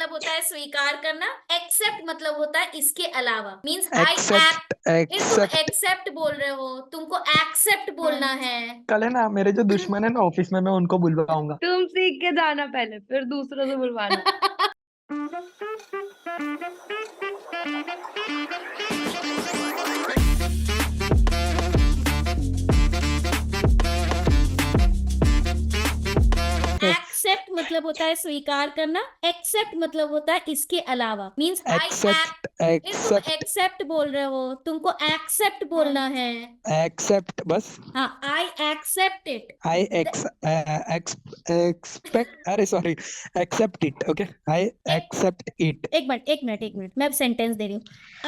मतलब होता है स्वीकार करना, एक्सेप्ट मतलब होता है इसके अलावा, मीन्स आई एक्सेप्ट फिर तुम एक्सेप्ट एक्सेप्ट बोल रहे हो, तुमको एक्सेप्ट बोलना है। कल है ना, मेरे जो दुश्मन है ना ऑफिस में, मैं उनको बुलवाऊंगा। तुम सीख के जाना पहले, फिर दूसरों से बुलवाना। एक्सेप्ट मतलब होता है स्वीकार करना, एक्सेप्ट मतलब होता है इसके अलावा, मीन्स आई एक्सेप्ट फिर तुम एक्सेप्ट एक्सेप्ट बोल रहे हो, तुमको एक्सेप्ट बोलना है। एक्सेप्ट बस। हाँ, I accept it. I expect, अरे sorry, accept it. Okay, I accept it. एक मिनट एक मिनट एक मिनट, मैं सेंटेंस दे रही हूँ।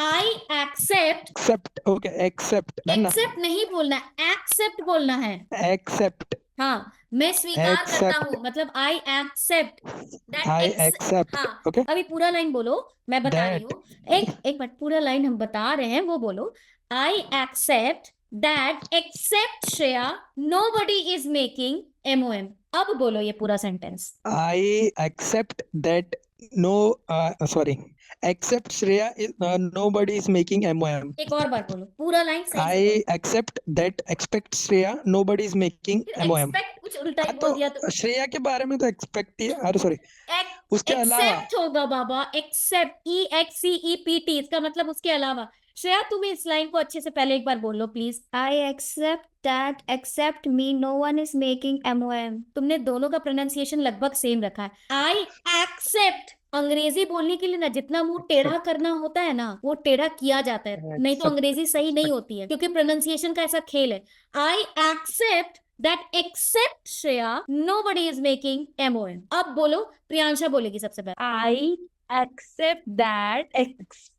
I accept, accept, okay, accept done ना। एक्सेप्ट नहीं बोलना, एक्सेप्ट बोलना है। एक्सेप्ट हाँ, मैं स्वीकार करता एक्सेप्ट हूँ, मतलब I accept that I ex. Accept, हाँ, ओके, अभी पूरा लाइन बोलो, मैं बता रही दैट। हूँ। एक एक मिनट, पूरा लाइन हम बता रहे हैं, वो बोलो। I accept that except Shreya nobody is making MOM. अब बोलो ये पूरा sentence. I accept that no, sorry, except Shreya, nobody is making MOM. एक और बार बोलो, पूरा लाइन सही से I बोलो। accept that expect Shreya, nobody is making फिर MOM. एक्सपेक्ट कुछ उल्टा ही हाँ बोल दिया तो श्रेया के बारे में तो एक्सपेक्ट ही है, अरे सॉरी, उसके अलावा। एक्सेप्ट होगा बाबा, एक्सेप्ट, EXCEPT, इसका मतलब उसके अलावा। श्रेया तुम इस लाइन को अच्छे से पहले एक बार बोलो please. I accept that except me no one is making MOM. तुमने दोनों का प्रोनाउंसिएशन लगभग सेम रखा है। आई एक्सेप्ट, अंग्रेजी बोलने के लिए ना जितना मुंह टेढ़ा करना होता है ना, वो टेढ़ा किया जाता है, नहीं तो अंग्रेजी सही नहीं होती है, क्योंकि प्रोनाउंसिएशन का ऐसा खेल है। I accept that except Shreya nobody is making MOM. अब बोलो, प्रियांशा बोलेगी सबसे पहले। I accept that expect,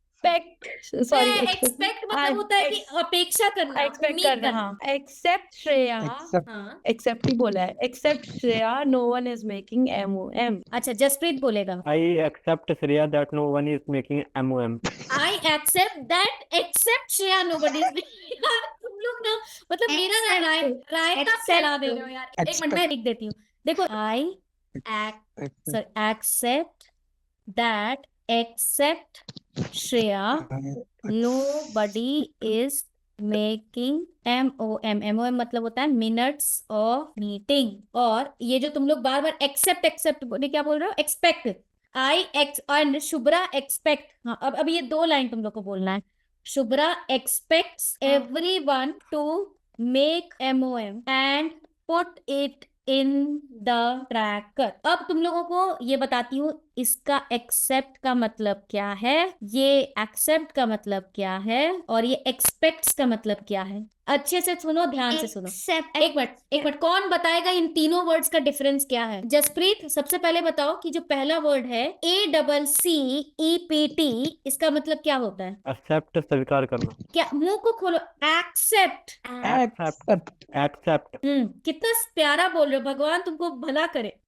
sorry, expect मतलब होता है कि अपेक्षा करना, एक्सपेक्ट उम्मीद करना। करना। हाँ, एक्सेप्ट श्रेया, एक्सेप्ट हाँ, एक्सेप्ट ही बोला है, except Shreya no one is making MOM. अच्छा जसप्रीत बोलेगा। I accept Shreya that no one is making MOM. I accept that except Shreya nobody is तुम लोग ना, मतलब मेरा ना रायता फैला दे रहे हो यार। एक मिनट मैं लिख देती हूँ, देखो। I accept that except Shreya nobody is making MOM. MOM मतलब होता है मिनट्स ऑफ मीटिंग। और ये जो तुम लोग बार बार एक्सेप्ट एक्सेप्ट बोले, क्या बोल रहे हो, expect. I x and Shubhra expect. हाँ, अब ये दो लाइन तुम लोग को बोलना है। Shubhra expects everyone to make MOM and put it in the tracker. अब तुम लोगों को ये बताती हूँ, इसका एक्सेप्ट का मतलब क्या है, ये एक्सेप्ट का मतलब क्या है, और ये एक्सपेक्ट्स का मतलब क्या है। अच्छे से सुनो, ध्यान से सुनो। एक मिनट एक मिनट, कौन बताएगा इन तीनों वर्ड्स का डिफरेंस क्या है। जसप्रीत सबसे पहले बताओ कि जो पहला वर्ड है ACCEPT, इसका मतलब क्या होता है। Accept स्वीकार करना. क्या, मुंह को खोलो। एक्सेप्ट। Accept. Accept. कितना प्यारा बोल रहे हो, भगवान तुमको भला करे।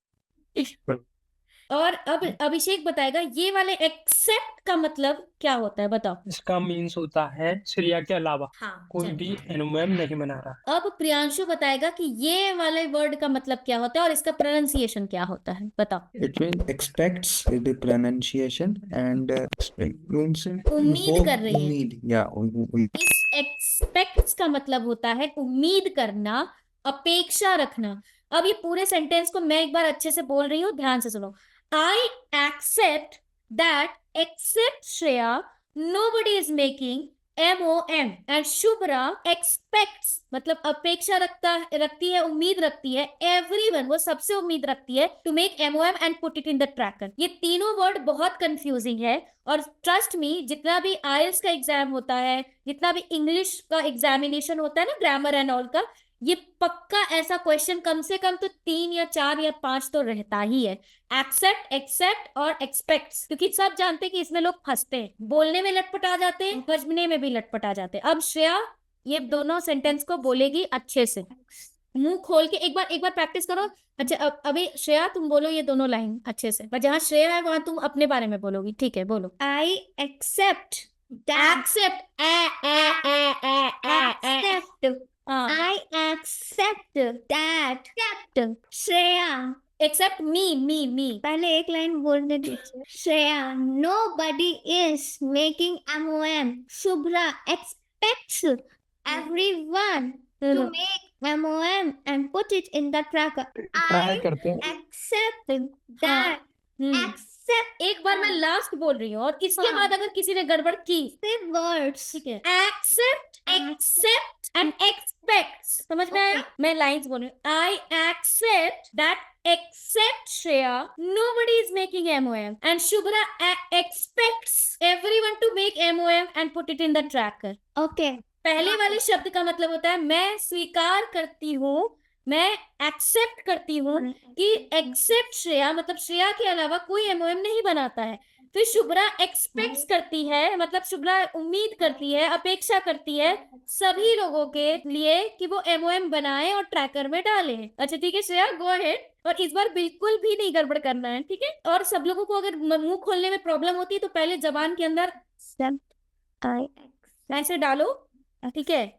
और अब अभिषेक बताएगा ये वाले एक्सेप्ट का मतलब क्या होता है, बताओ। इसका मीन्स होता है श्रेया के अलावा हाँ, कोई भी एमओएम नहीं बना रहा। अब प्रियांशु बताएगा कि ये वाले वर्ड का मतलब क्या होता है और इसका प्रोनाउंसिएशन क्या होता है, बताओ। It means expects the pronunciation and expect means उम्मीद hope, कर रही है। उम्मीद, yeah, इस एक्सपेक्ट्स का मतलब होता है उम्मीद करना, अपेक्षा रखना। अब ये पूरे सेंटेंस को मैं एक बार अच्छे से बोल रही हूँ, ध्यान से सुनो। I accept that except Shreya nobody is making MOM and Shubhra expects मतलब अपेक्षा रखती है, उम्मीद रखती है, एवरीवन वो सबसे उम्मीद रखती है, to make MOM and put it in the tracker. ये तीनों वर्ड बहुत कंफ्यूजिंग है, और ट्रस्ट मी, जितना भी IELTS का एग्जाम होता है, जितना भी इंग्लिश का एग्जामिनेशन होता है ना, ग्रामर एंड ऑल का, ये पक्का ऐसा क्वेश्चन कम से कम तो 3 या 4 या 5 तो रहता ही है। एक्सेप्ट, एक्सेप्ट और एक्सपेक्ट्स, क्योंकि सब जानते हैं कि इसमें लोग फंसते हैं, बोलने में लटपटा जाते हैं, समझने में भी लटपटा जाते हैं। अब श्रेया ये दोनों सेंटेंस को बोलेगी अच्छे से, मुंह खोल के। एक बार प्रैक्टिस करो। अच्छा, अभी श्रेया तुम बोलो ये दोनों लाइन अच्छे से, पर जहाँ श्रेया है वहां तुम अपने बारे में बोलोगी, ठीक है, बोलो। I accept accept accept I accept that Shreya accept me पहले एक लाइन बोलने दीजिए. Shreya, nobody is making MOM. Shubhra expects everyone to make MOM and put it in the tracker. Try I करते हैं. accept that. Accept एक बार मैं last बोल रही हूँ और इसके हाँ. बाद अगर किसी ने गड़बड़ की, the words. ठीक है, accept एंड एक्सपेक्ट. समझ में आया? मैं लाइंस बोल रही हूँ. I accept that except Shreya, nobody is making MOM and Shubhra expects everyone to make MOM and put it in the tracker. Okay. पहले वाले शब्द का मतलब होता है मैं स्वीकार करती हूँ, मैं एक्सेप्ट करती हूँ कि एक्सेप्ट श्रेया मतलब श्रेया के अलावा कोई एमओएम नहीं बनाता है. फिर शुभ्रा एक्सपेक्ट्स करती है, मतलब शुभ्रा उम्मीद करती है, अपेक्षा करती है सभी लोगों के लिए कि वो एमओएम बनाए और ट्रैकर में डाले. अच्छा ठीक है श्रेया, गो अहेड. और इस बार बिल्कुल भी नहीं गड़बड़ करना है, ठीक है? और सब लोगों को अगर मुंह खोलने में प्रॉब्लम होती है तो पहले जबान के अंदर I ऐसे डालो, ठीक है?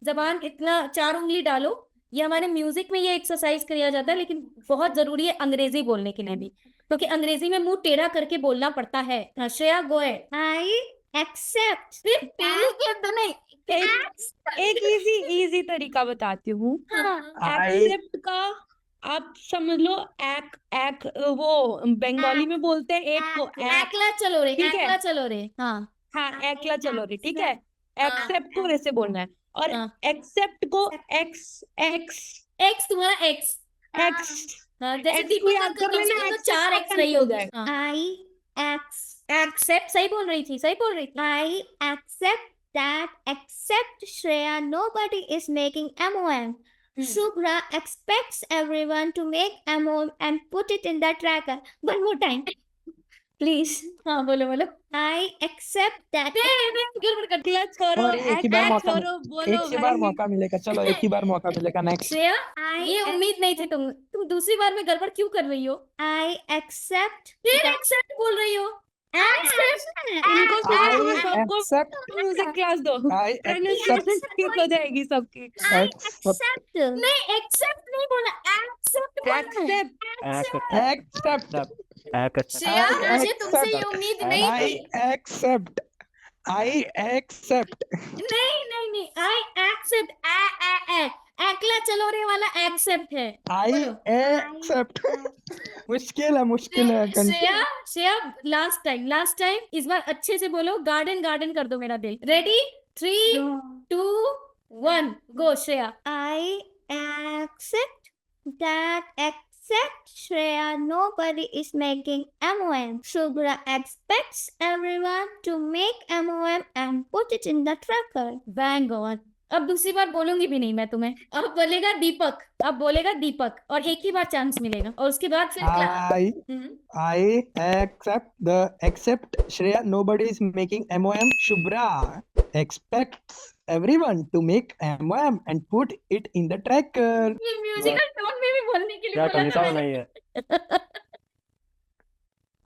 जबान इतना 4 उंगली डालो. ये हमारे म्यूजिक में ये एक्सरसाइज किया जाता है, लेकिन बहुत जरूरी है अंग्रेजी बोलने के लिए भी, क्योंकि अंग्रेजी में मुंह टेढ़ा करके बोलना पड़ता है. श्रेया गो है. accept. सिर्फ पहले के अंदर नहीं. एक इजी तरीका बताती हूँ. I एक्सेप्ट का आप समझ लो वो बंगाली में बोलते हैं एक को एकला चलो रे, ठीक है. एकला चलो रे. हाँ हाँ एकला चलो रे, ठीक है. एक्सेप्ट को वैसे बोलना है और हाँ. एक्सेप्ट को एक्स एक्स एक्स तुम्हारा एक्स. एक्स हाँ, जैसे X को याद दीपिका कर लेना, तो X 4 से एक्स पता नहीं नहीं हो हो गए. जाएगा. एक्सेप्ट सही बोल रही थी, सही बोल रही थी. I accept that except Shreya, nobody is making MOM. Shubhra expects everyone to make MOM and put it in the tracker. One more time. Please. हाँ बोलो बोलो. I accept that. गड़बड़ कर. क्लच करो, और एक ही बार attack मौका करो, बोलो एक ही बार भाई. मौका मिलेगा. चलो एक ही बार मौका मिलेगा. नेक्स्ट. श्रेया I ये उम्मीद नहीं थी. तुम दूसरी बार में गड़बड़ क्यों कर रही हो? I accept. फिर एक्सेप्ट बोल रही हो. इनको I सबको accept. म्यूजिक क्लास दो. I accept. प्रोनाउंसिएशन ठीक हो जाएगी सबकी. Accept. नहीं एक्सेप्ट नहीं बोला, एक्सेप्ट बोलना है. Accept Accept. श्रेया I मुझे तुमसे ये accept. उम्मीद नहीं I थी. accept. I accept. नहीं आई एक्सेप्ट. एकला चलो रे वाला एक्सेप्ट है. I accept. मुश्किल है. श्रेया लास्ट टाइम इस बार अच्छे से बोलो. गार्डन कर दो मेरा दिल. Ready 3 2 1 go. Shreya I accept that except Shreya, nobody is making MOM. Shubhra expects everyone to make MOM and put it in the tracker. Bang on. अब दूसरी बार बोलूंगी भी नहीं मैं तुम्हें. अब बोलेगा दीपक, अब बोलेगा दीपक और एक ही बार चांस मिलेगा और उसके बाद फिर I accept Shreya, nobody is making MOM. Shubhra expects everyone to make MOM and put it in the tracker. ये म्यूजिकल टोन में भी बोलने के लिए क्या बोला कविता था. बनाई है?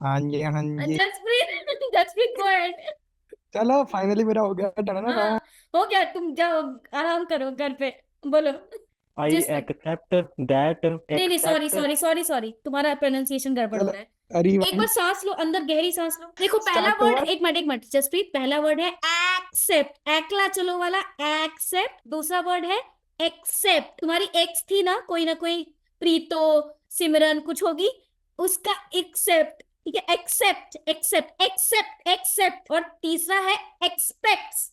हाँ जी. Jaspreet go ahead. चलो फाइनली मेरा हो गया. टनना. हो गया. तुम जाओ आराम करो घर पे. बोलो. I Just- accept that. नहीं सॉरी तुम्हारा प्रोनाउंसिएशन गड़बड़ हो रहा है. अरे एक बार सांस लो, अंदर गहरी सांस लो. देखो पहला Start वर्ड, over. एक मिनट जसप्रीत. पहला वर्ड है एक्सेप्ट, एकला चलो वाला एक्सेप्ट. दूसरा वर्ड है एक्सेप्ट. तुम्हारी एक्स थी ना कोई प्रीतो सिमरन कुछ होगी, उसका एक्सेप्ट. ठीक है, एक्सेप्ट. और तीसरा है एक्सपेक्ट्स.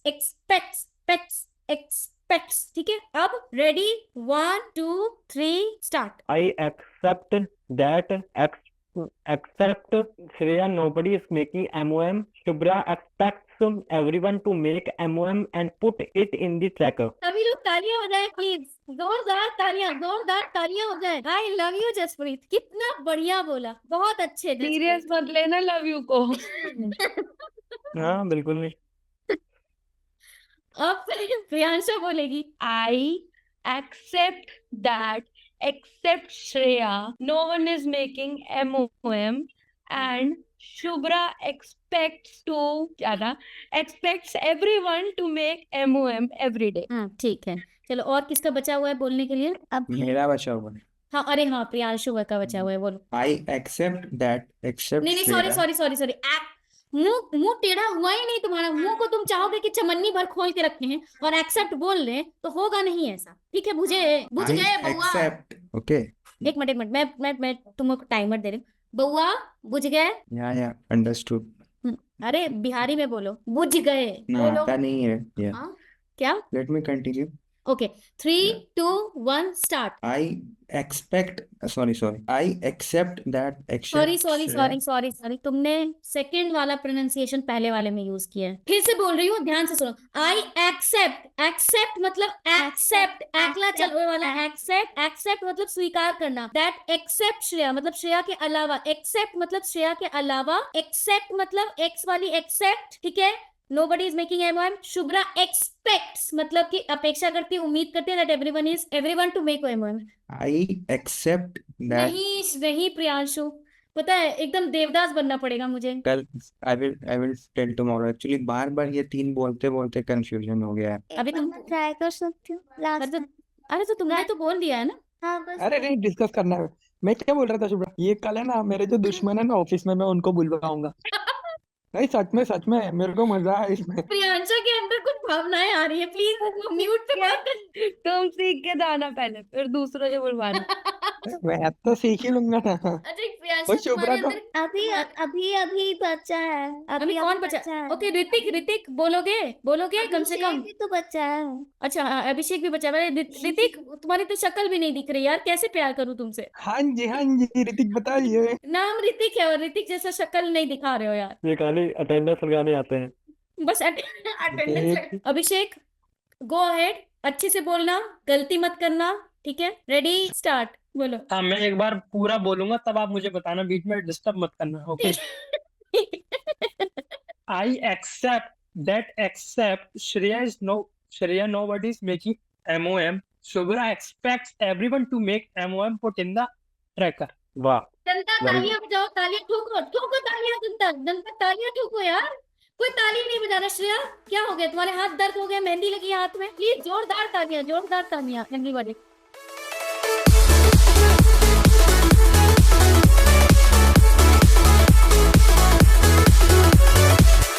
ठीक है. अब ready 1 2 3 start. I accept that except Shreya, nobody is making MOM. Shubhra expects everyone to make MOM and put it in the tracker. सभी लोग तालियां बजाएं प्लीज. जोरदार तालियां हो जाए. I love you Jaspreet. कितना बढ़िया बोला, बहुत अच्छे. सीरियस मत लेना लव यू को. हाँ बिल्कुल नहीं. अब प्रियांशा बोलेगी. I accept that except Shreya, no one is making MOM and Shubhra expects everyone to make MOM every day. हाँ ठीक है. चलो और किसका बचा हुआ है बोलने के लिए? मेरा बचा हुआ है. हाँ, अरे हाँ, प्रियांशु का बचा हुआ है, बोलो। I accept that except नहीं नहीं, Shreya. सॉरी, मुंह मुंह टेढ़ा हुआ ही नहीं तुम्हारा। मुंह को तुम चाहोगे कि चमन्नी भर खोल के रखे हैं और एक्सेप्ट बोल ले, तो होगा नहीं ऐसा, ठीक है? बुझ I गए बउआ। accept. Okay. एक मिनट, मैं तुमको टाइमर दे रही हूँ। बउआ, बुझ गए? Yeah. Understood. अरे बिहारी में बोलो, बुझ गए ना बोलो। आता नहीं है. Yeah. हाँ, क्या? Let me continue. Okay, 3 2 1 start. I expect. Sorry. I accept that except Shreya. Sorry, तुमने सेकंड वाला प्रोनाउंसिएशन पहले वाले में यूज किया है। फिर से बोल रही हूँ, ध्यान से सुनो। आई एक्सेप्ट मतलब एक्सेप्ट, एक्ला चलने वाला एक्सेप्ट मतलब स्वीकार करना। दैट एक्सेप्ट श्रेया मतलब श्रेया के अलावा, एक्सेप्ट मतलब श्रेया के अलावा, एक्सेप्ट मतलब एक्स वाली एक्सेप्ट, ठीक है? Nobody is making MOM. Shubhra expects मतलब कि अपेक्षा करती है, उम्मीद करती है that everyone to make MOM. I accept that. नहीं प्रियांशु, पता है एकदम देवदास बनना पड़ेगा मुझे। कल I will tell tomorrow. Actually बार ये 3 बोलते कंफ्यूजन हो गया है. अभी तुम ट्राई कर सकती हूँ लास्ट। अरे तो तुमने तो बोल दिया है ना। हाँ बस अरे नहीं, डिस्कस करना है। मैं क्या बोल रहा था शुभ्रा, ये कल है ना, मेरे जो दुश्मन है ना ऑफिस में, मैं उनको बुलवाऊंगा। नहीं, सच में मेरे को मजा है इसमें। प्रियांशु के अंदर कुछ भावनाएं आ रही है, प्लीज म्यूट पे बात कर। तुम सीख के जाना पहले, फिर दूसरों को बुलवाना। मैं अब तो सीख ही लूंगा ना। अच्छा प्रियांशु, वो शुभ्रा तुम्हारे को अंदर अभी बच्चा है। अभी कौन बचा? है। ओके, ऋतिक बोलोगे कम से कम। भी तो बच्चा है। अच्छा हाँ, अभिषेक भी बचा है। ऋतिक, तुम्हारी तो शक्ल भी नहीं दिख रही यार, कैसे प्यार करूं तुमसे? हाँ जी, ऋतिक बताइए। नाम ऋतिक है और ऋतिक जैसा शक्ल नहीं दिखा रहे हो यार। ये खाली अटेंडेंस लगाने आते हैं। बस अटेंडेंस। अभिषेक, गो अहेड, अच्छे से बोलना, गलती मत करना, ठीक है? रेडी, स्टार्ट, बोलो। हाँ, मैं एक बार पूरा बोलूंगा, तब आप मुझे बताना, बीच में डिस्टर्ब मत करना। Okay. I accept that except Shreya nobody is making MOM. Shubhra expects everyone to make MOM put in the tracker. वाह, जनता तालियां बजाओ, तालियां ठोको तालियां, जनता तालियां ठोको यार। कोई ताली नहीं बजा रहा। श्रेया, क्या हो गया? तुम्हारे हाथ दर्द हो गया, मेहंदी लगी है हाथ में? प्लीज जोरदार तालियां एवरीबॉडी।